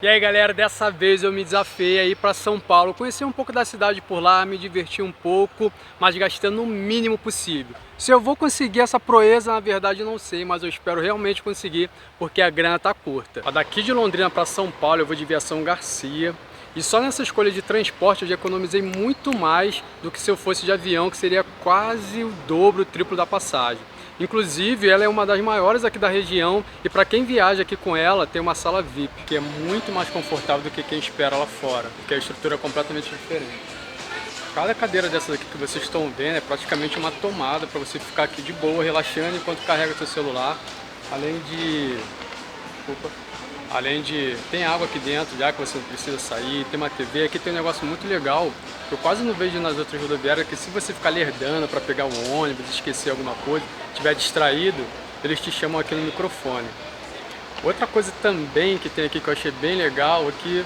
E aí galera, dessa vez eu me desafiei aí para São Paulo, conhecer um pouco da cidade por lá, me divertir um pouco, mas gastando o mínimo possível. Se eu vou conseguir essa proeza, na verdade não sei, mas eu espero realmente conseguir, porque a grana tá curta. Daqui de Londrina para São Paulo eu vou de Viação Garcia, e só nessa escolha de transporte eu já economizei muito mais do que se eu fosse de avião, que seria quase o dobro, o triplo da passagem. Inclusive, ela é uma das maiores aqui da região e para quem viaja aqui com ela, tem uma sala VIP, que é muito mais confortável do que quem espera lá fora, porque a estrutura é completamente diferente. Cada cadeira dessas aqui que vocês estão vendo é praticamente uma tomada para você ficar aqui de boa, relaxando enquanto carrega seu celular. Além de... tem água aqui dentro, já que você não precisa sair, tem uma TV. Aqui tem um negócio muito legal, que eu quase não vejo nas outras rodoviárias, que se você ficar lerdando para pegar um ônibus, esquecer alguma coisa, estiver distraído, eles te chamam aqui no microfone. Outra coisa também que tem aqui que eu achei bem legal é que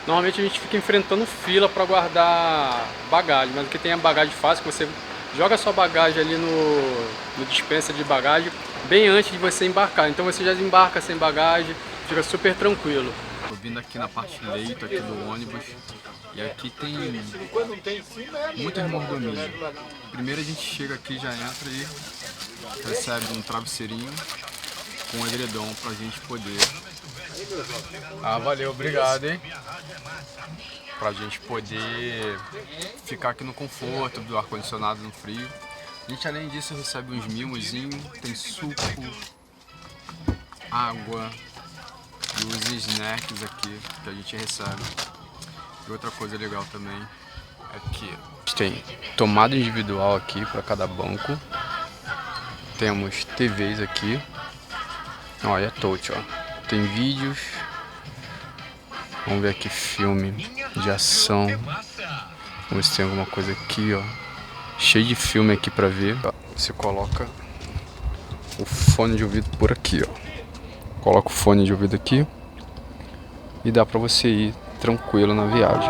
normalmente a gente fica enfrentando fila para guardar bagagem, mas aqui tem a bagagem fácil, que você joga a sua bagagem ali no dispensa de bagagem bem antes de você embarcar. Então você já embarca sem bagagem, fica super tranquilo. Tô vindo aqui na parte leito aqui do ônibus e aqui tem muitas mordomias. Primeiro a gente chega aqui, já entra e recebe um travesseirinho com um edredom pra gente poder... valeu, obrigado, hein? Pra gente poder ficar aqui no conforto do ar-condicionado no frio. A gente, além disso, recebe uns mimozinhos, tem suco, água e os snacks aqui que a gente recebe. E outra coisa legal também é que tem tomada individual aqui para cada banco. Temos TVs aqui. Olha, touch, ó. Tem vídeos. Vamos ver aqui filme de ação. Vamos ver se tem alguma coisa aqui, ó. Cheio de filme aqui pra ver. Você coloca o fone de ouvido por aqui, ó. Coloca o fone de ouvido aqui e dá pra você ir tranquilo na viagem.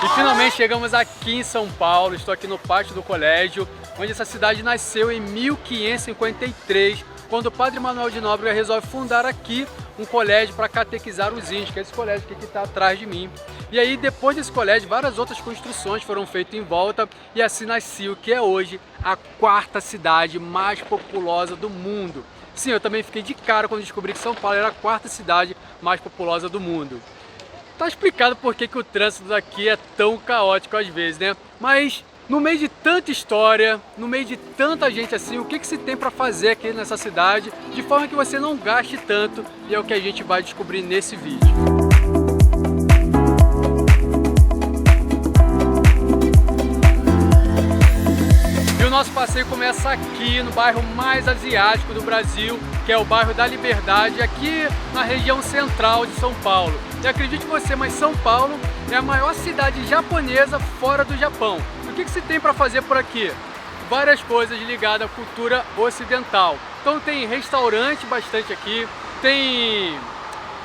E finalmente chegamos aqui em São Paulo. Estou aqui no pátio do colégio, onde essa cidade nasceu em 1553, quando o padre Manuel de Nóbrega resolve fundar aqui um colégio para catequizar os índios, que é esse colégio que está atrás de mim. E aí, depois desse colégio, várias outras construções foram feitas em volta, e assim nasceu o que é hoje a quarta cidade mais populosa do mundo. Sim, eu também fiquei de cara quando descobri que São Paulo era a quarta cidade mais populosa do mundo. Tá explicado por que o trânsito daqui é tão caótico às vezes, né? Mas no meio de tanta história, no meio de tanta gente assim, o que se tem para fazer aqui nessa cidade, de forma que você não gaste tanto, e é o que a gente vai descobrir nesse vídeo. E o nosso passeio começa aqui no bairro mais asiático do Brasil, que é o bairro da Liberdade, aqui na região central de São Paulo. E acredite você, mas São Paulo é a maior cidade japonesa fora do Japão. O que se tem para fazer por aqui? Várias coisas ligadas à cultura ocidental. Então tem restaurante bastante aqui, tem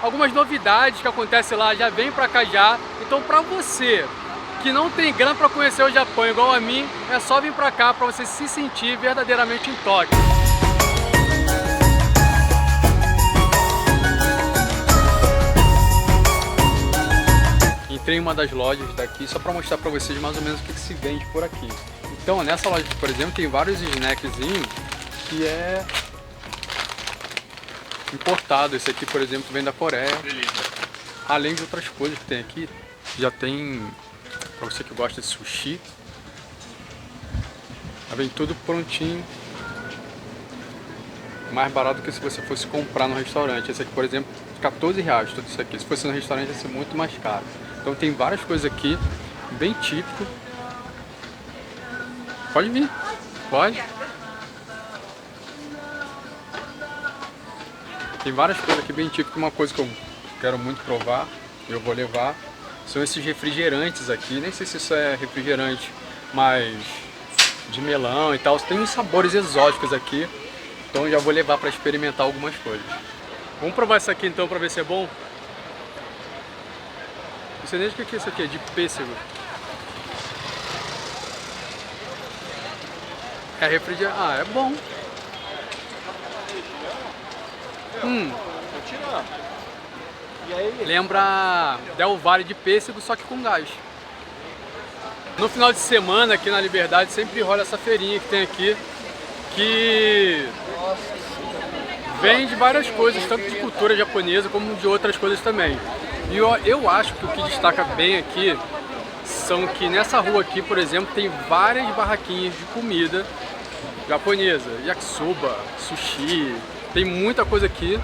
algumas novidades que acontecem lá, já vem para cá já. Então para você que não tem grana para conhecer o Japão igual a mim, é só vir para cá para você se sentir verdadeiramente em Tóquio. Entrei em uma das lojas daqui só para mostrar para vocês mais ou menos o que se vende por aqui. Então nessa loja, por exemplo, tem vários snackzinhos que é importado. Esse aqui, por exemplo, vem da Coreia. Além de outras coisas que tem aqui, já tem, para você que gosta de sushi, já vem tudo prontinho. Mais barato que se você fosse comprar no restaurante. Esse aqui, por exemplo, R$14, tudo isso aqui. Se fosse no restaurante ia ser muito mais caro. Então tem várias coisas aqui, bem típico. Pode vir, pode. Tem várias coisas aqui bem típicas. Uma coisa que eu quero muito provar, eu vou levar, são esses refrigerantes aqui. Nem sei se isso é refrigerante, mas de melão e tal. Tem uns sabores exóticos aqui, então já vou levar para experimentar algumas coisas. Vamos provar isso aqui então para ver se é bom. Não sei nem o que é isso aqui, é de pêssego. É refrigerante. Ah, é bom. Lembra Del Valle de pêssego, só que com gás. No final de semana aqui na Liberdade sempre rola essa feirinha que tem aqui, que vende várias coisas, tanto de cultura japonesa como de outras coisas também. E eu acho que o que destaca bem aqui são que nessa rua aqui, por exemplo, tem várias barraquinhas de comida japonesa, yakisoba, sushi, tem muita coisa aqui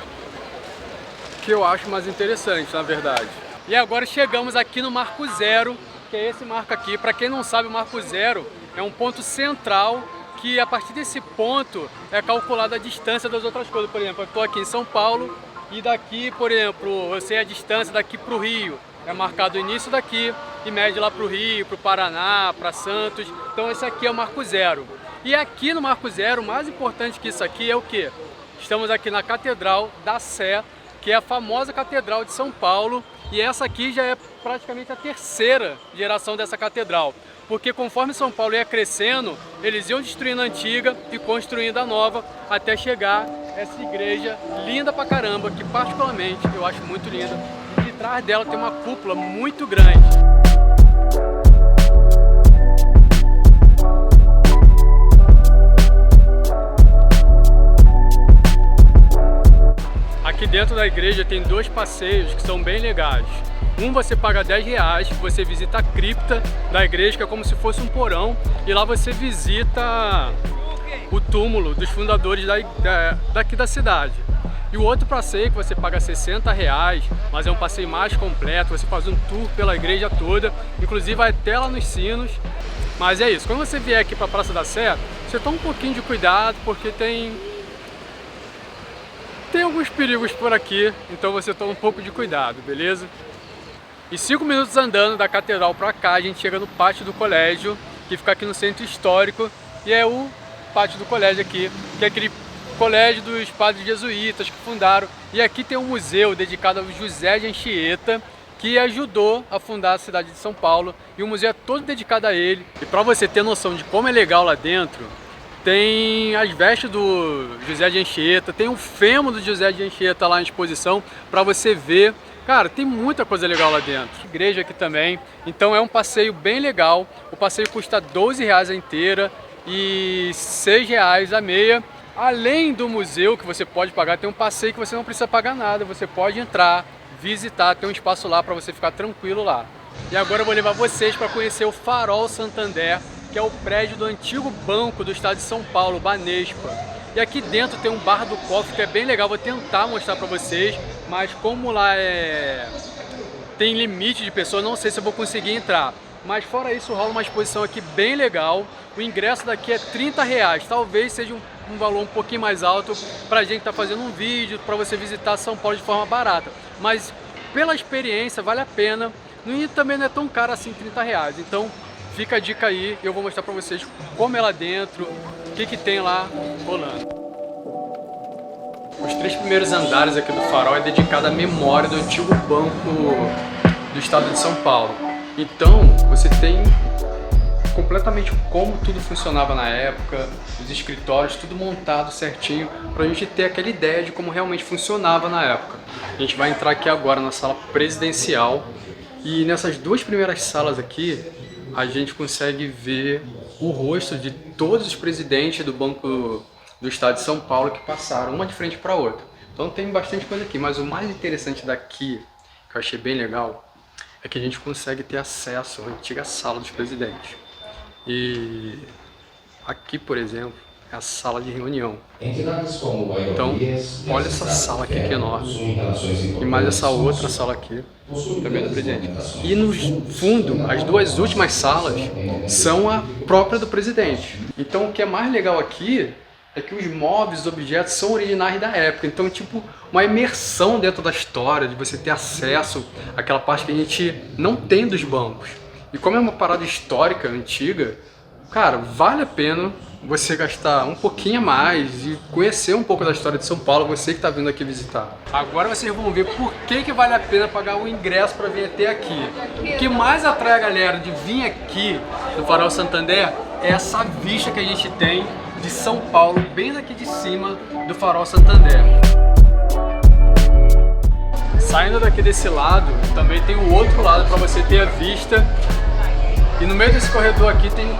que eu acho mais interessante, na verdade. E agora chegamos aqui no Marco Zero, que é esse marco aqui. Para quem não sabe, o Marco Zero é um ponto central que a partir desse ponto é calculada a distância das outras coisas. Por exemplo, eu estou aqui em São Paulo e daqui, por exemplo, eu sei a distância daqui para o Rio. É marcado o início daqui e mede lá para o Rio, para o Paraná, para Santos. Então esse aqui é o Marco Zero. E aqui no Marco Zero, mais importante que isso aqui é o quê? Estamos aqui na Catedral da Sé, que é a famosa Catedral de São Paulo, e essa aqui já é praticamente a terceira geração dessa catedral, porque conforme São Paulo ia crescendo, eles iam destruindo a antiga e construindo a nova, até chegar essa igreja linda pra caramba, que particularmente eu acho muito linda, e de trás dela tem uma cúpula muito grande. Aqui dentro da igreja tem dois passeios que são bem legais. Um você paga R$10, você visita a cripta da igreja, que é como se fosse um porão, e lá você visita o túmulo dos fundadores daqui da cidade. E o outro passeio que você paga R$60, mas é um passeio mais completo, você faz um tour pela igreja toda, inclusive vai até lá nos sinos. Mas é isso, quando você vier aqui para a Praça da Sé, você toma um pouquinho de cuidado, porque tem alguns perigos por aqui, então você toma um pouco de cuidado, beleza? E 5 minutos andando da catedral pra cá, a gente chega no pátio do colégio, que fica aqui no centro histórico, e é o pátio do colégio aqui, que é aquele colégio dos padres jesuítas que fundaram. E aqui tem um museu dedicado ao José de Anchieta, que ajudou a fundar a cidade de São Paulo, e o museu é todo dedicado a ele. E para você ter noção de como é legal lá dentro, tem as vestes do José de Anchieta, tem o fêmur do José de Anchieta lá em exposição para você ver. Cara, tem muita coisa legal lá dentro. Igreja aqui também, então é um passeio bem legal. O passeio custa R$12 a inteira e R$6 a meia. Além do museu que você pode pagar, tem um passeio que você não precisa pagar nada. Você pode entrar, visitar, tem um espaço lá para você ficar tranquilo lá. E agora eu vou levar vocês para conhecer o Farol Santander, que é o prédio do antigo banco do estado de São Paulo, Banespa. E aqui dentro tem um bar do cofre que é bem legal, vou tentar mostrar para vocês, mas como lá tem limite de pessoas, não sei se eu vou conseguir entrar. Mas fora isso, rola uma exposição aqui bem legal. O ingresso daqui é R$30, talvez seja um valor um pouquinho mais alto para a gente estar fazendo um vídeo, para você visitar São Paulo de forma barata. Mas pela experiência vale a pena, e também não é tão caro assim R$30. Então fica a dica aí, eu vou mostrar pra vocês como é lá dentro, o que tem lá rolando. Os 3 primeiros andares aqui do Farol é dedicado à memória do antigo banco do estado de São Paulo. Então, você tem completamente como tudo funcionava na época, os escritórios, tudo montado certinho, pra gente ter aquela ideia de como realmente funcionava na época. A gente vai entrar aqui agora na sala presidencial, e nessas 2 primeiras salas aqui, a gente consegue ver o rosto de todos os presidentes do Banco do Estado de São Paulo que passaram, uma de frente para a outra. Então tem bastante coisa aqui, mas o mais interessante daqui, que eu achei bem legal, é que a gente consegue ter acesso à antiga sala dos presidentes. E aqui, por exemplo, é a sala de reunião. Então, olha essa sala aqui que é enorme. E mais essa outra sala aqui, também do presidente. E no fundo, as 2 últimas salas são a própria do presidente. Então, o que é mais legal aqui é que os móveis, os objetos são originais da época. Então, tipo, uma imersão dentro da história, de você ter acesso àquela parte que a gente não tem dos bancos. E como é uma parada histórica, antiga, cara, vale a pena você gastar um pouquinho a mais e conhecer um pouco da história de São Paulo, você que está vindo aqui visitar. Agora vocês vão ver por que vale a pena pagar o ingresso para vir até aqui. O que mais atrai a galera de vir aqui no Farol Santander é essa vista que a gente tem de São Paulo, bem daqui de cima do Farol Santander. Saindo daqui desse lado, também tem o outro lado para você ter a vista. E no meio desse corredor aqui tem um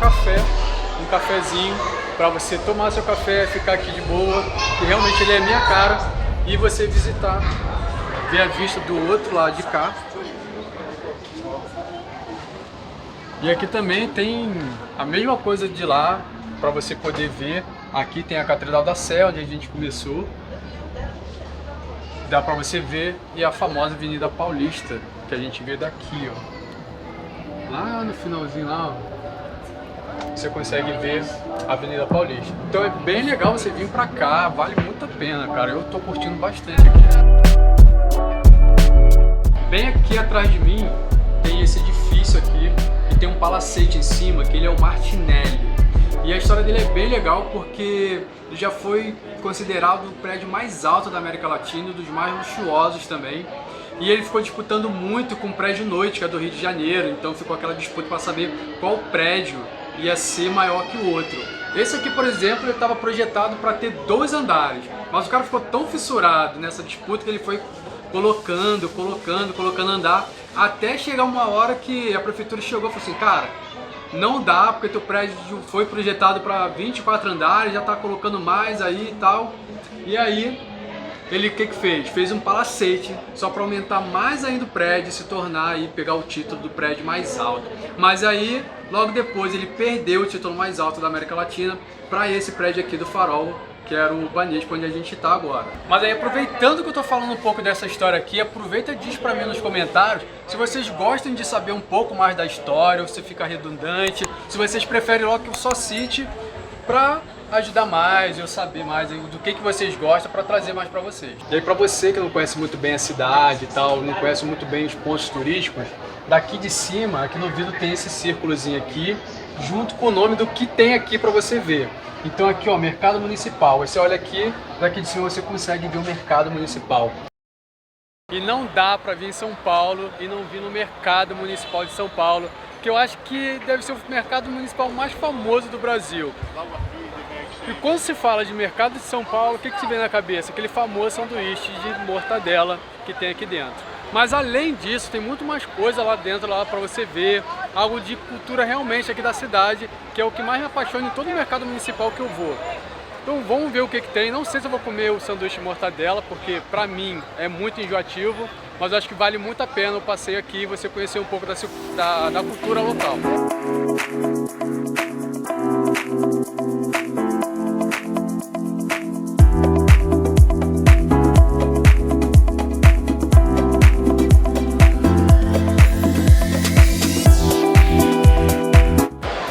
cafezinho para você tomar seu café, ficar aqui de boa, que realmente ele é a minha cara, e você visitar, ver a vista do outro lado de cá. E aqui também tem a mesma coisa de lá, para você poder ver. Aqui tem a Catedral da Sé, onde a gente começou. Dá para você ver, e a famosa Avenida Paulista, que a gente vê daqui, ó. Lá no finalzinho lá, ó, você consegue ver a Avenida Paulista. Então é bem legal você vir pra cá, vale muito a pena, cara. Eu tô curtindo bastante aqui. Bem aqui atrás de mim tem esse edifício aqui, que tem um palacete em cima, que ele é o Martinelli. E a história dele é bem legal porque ele já foi considerado o prédio mais alto da América Latina e dos mais luxuosos também. E ele ficou disputando muito com o prédio Noite, que é do Rio de Janeiro, então ficou aquela disputa para saber qual prédio ia ser maior que o outro. Esse aqui, por exemplo, ele estava projetado para ter 2 andares, mas o cara ficou tão fissurado nessa disputa que ele foi colocando andar, até chegar uma hora que a prefeitura chegou e falou assim, cara, não dá, porque teu prédio foi projetado para 24 andares, já está colocando mais aí e tal. E aí, ele o que fez? Fez um palacete, só para aumentar mais ainda o prédio e se tornar aí, pegar o título do prédio mais alto. Mas aí, logo depois, ele perdeu o título mais alto da América Latina para esse prédio aqui do Farol, que era o Banespa, onde a gente está agora. Mas aí, aproveitando que eu tô falando um pouco dessa história aqui, aproveita e diz pra mim nos comentários se vocês gostam de saber um pouco mais da história, ou se fica redundante, se vocês preferem logo que eu só cite pra ajudar mais, eu saber mais do que vocês gostam para trazer mais para vocês. E aí, para você que não conhece muito bem a cidade e tal, não conhece muito bem os pontos turísticos, daqui de cima, aqui no vidro tem esse círculozinho aqui, junto com o nome do que tem aqui para você ver. Então aqui, ó, Mercado Municipal. Você olha aqui, daqui de cima você consegue ver o Mercado Municipal. E não dá para vir em São Paulo e não vir no Mercado Municipal de São Paulo, que eu acho que deve ser o mercado municipal mais famoso do Brasil. E quando se fala de mercado de São Paulo, o que te vem na cabeça? Aquele famoso sanduíche de mortadela que tem aqui dentro. Mas além disso, tem muito mais coisa lá dentro lá para você ver, algo de cultura realmente aqui da cidade, que é o que mais me apaixona em todo o mercado municipal que eu vou. Então vamos ver o que tem. Não sei se eu vou comer o sanduíche de mortadela, porque pra mim é muito enjoativo, mas eu acho que vale muito a pena o passeio aqui e você conhecer um pouco da cultura local.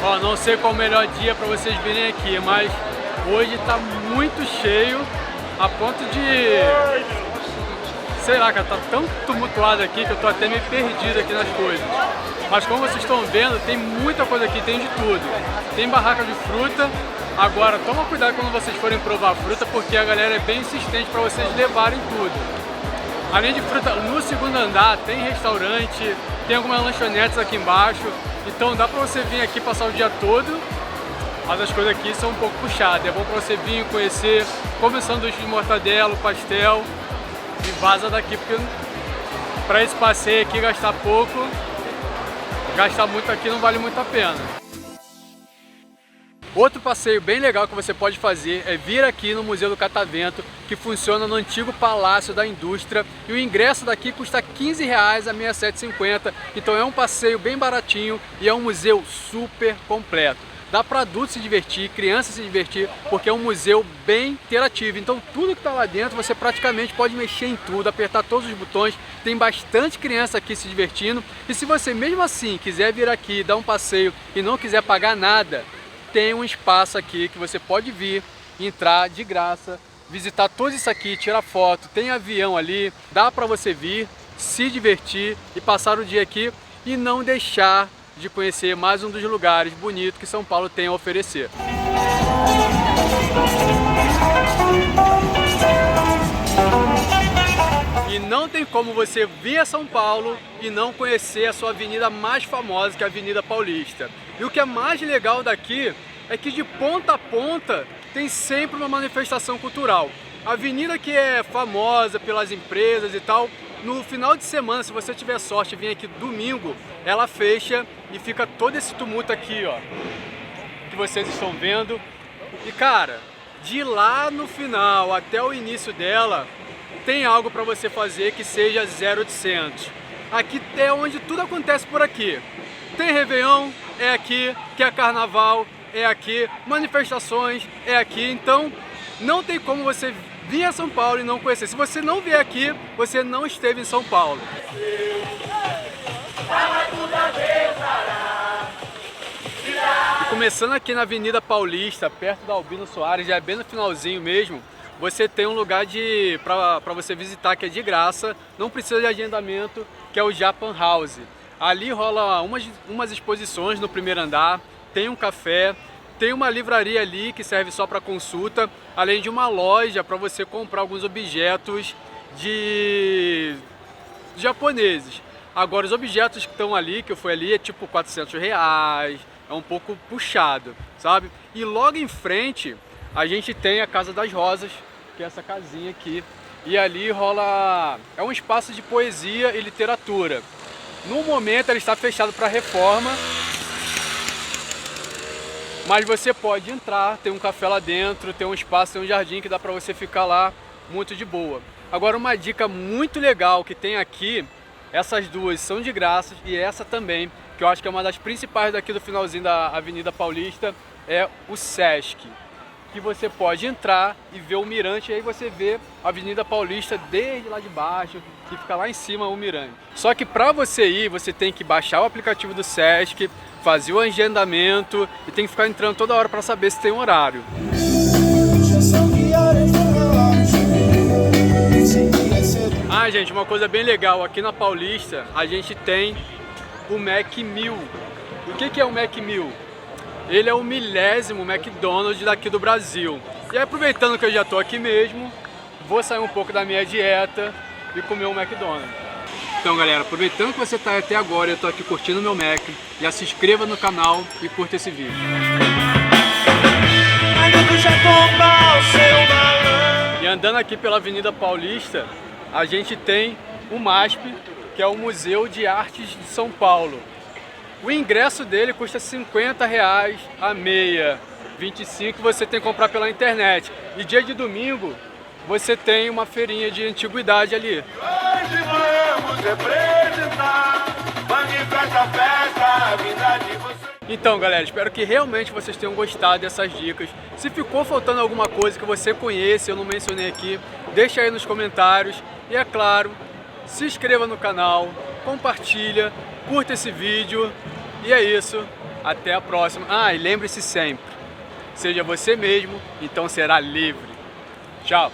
Ó, não sei qual é o melhor dia para vocês virem aqui, mas hoje está muito cheio, a ponto de, sei lá, cara, tá tão tumultuado aqui que eu tô até meio perdido aqui nas coisas. Mas como vocês estão vendo, tem muita coisa aqui, tem de tudo. Tem barraca de fruta. Agora, toma cuidado quando vocês forem provar a fruta, porque a galera é bem insistente para vocês levarem tudo. Além de fruta, no segundo andar tem restaurante, tem algumas lanchonetes aqui embaixo. Então dá pra você vir aqui passar o dia todo. Mas as coisas aqui são um pouco puxadas, é bom pra você vir conhecer, come sanduíche de mortadela, pastel e vaza daqui, porque pra esse passeio aqui gastar pouco, gastar muito aqui não vale muito a pena. Outro passeio bem legal que você pode fazer é vir aqui no Museu do Catavento, que funciona no antigo Palácio da Indústria, e o ingresso daqui custa R$15 a 67,50, então é um passeio bem baratinho e é um museu super completo. Dá para adultos se divertir, crianças se divertir, porque é um museu bem interativo. Então tudo que está lá dentro você praticamente pode mexer em tudo, apertar todos os botões. Tem bastante criança aqui se divertindo. E se você mesmo assim quiser vir aqui, dar um passeio e não quiser pagar nada, tem um espaço aqui que você pode vir, entrar de graça, visitar tudo isso aqui, tirar foto. Tem avião ali, dá para você vir, se divertir e passar o dia aqui e não deixar de conhecer mais um dos lugares bonitos que São Paulo tem a oferecer. E não tem como você vir a São Paulo e não conhecer a sua avenida mais famosa, que é a Avenida Paulista. E o que é mais legal daqui é que de ponta a ponta tem sempre uma manifestação cultural. A avenida que é famosa pelas empresas e tal, no final de semana, se você tiver sorte e vir aqui domingo, ela fecha e fica todo esse tumulto aqui, ó, que vocês estão vendo. E cara, de lá no final até o início dela, tem algo para você fazer que seja 0800. Aqui é onde tudo acontece por aqui. Tem Réveillon, é aqui, que é Carnaval, é aqui, manifestações, é aqui. Então, não tem como você vir a São Paulo e não conhecer. Se você não vier aqui, você não esteve em São Paulo. E começando aqui na Avenida Paulista, perto da Albino Soares, já é bem no finalzinho mesmo, você tem um lugar para você visitar que é de graça, não precisa de agendamento, que é o Japan House. Ali rola umas exposições no primeiro andar, tem um café, tem uma livraria ali que serve só para consulta, além de uma loja para você comprar alguns objetos de japoneses. Agora os objetos que estão ali, que eu fui ali, é tipo R$400, é um pouco puxado, sabe? E logo em frente a gente tem a Casa das Rosas, que é essa casinha aqui, e ali rola, é um espaço de poesia e literatura. No momento ele está fechado para reforma, mas você pode entrar, tem um café lá dentro, tem um espaço, tem um jardim que dá para você ficar lá muito de boa. Agora uma dica muito legal que tem aqui, essas duas são de graça e essa também, que eu acho que é uma das principais daqui do finalzinho da Avenida Paulista, é o Sesc, que você pode entrar e ver o mirante, e aí você vê a Avenida Paulista desde lá de baixo, que fica lá em cima o mirante. Só que para você ir, você tem que baixar o aplicativo do Sesc, fazer o agendamento e tem que ficar entrando toda hora para saber se tem horário. Ah, gente, uma coisa bem legal, aqui na Paulista a gente tem o Mac 1000. O que é o Mac 1000? Ele é o 1000º McDonald's daqui do Brasil. E aproveitando que eu já estou aqui mesmo, vou sair um pouco da minha dieta e comer um McDonald's. Então galera, aproveitando que você está até agora, eu estou aqui curtindo o meu Mac, já se inscreva no canal e curta esse vídeo. E andando aqui pela Avenida Paulista, a gente tem o MASP, que é o Museu de Artes de São Paulo. O ingresso dele custa R$50 a meia, 25 você tem que comprar pela internet. E dia de domingo você tem uma feirinha de antiguidade ali. Hoje vamos representar, manifesta a festa, a vida de você. Então galera, espero que realmente vocês tenham gostado dessas dicas. Se ficou faltando alguma coisa que você conhece, eu não mencionei aqui, deixa aí nos comentários. E é claro, se inscreva no canal, compartilha, curta esse vídeo. E é isso, até a próxima. Ah, e lembre-se sempre, seja você mesmo, então será livre. Tchau!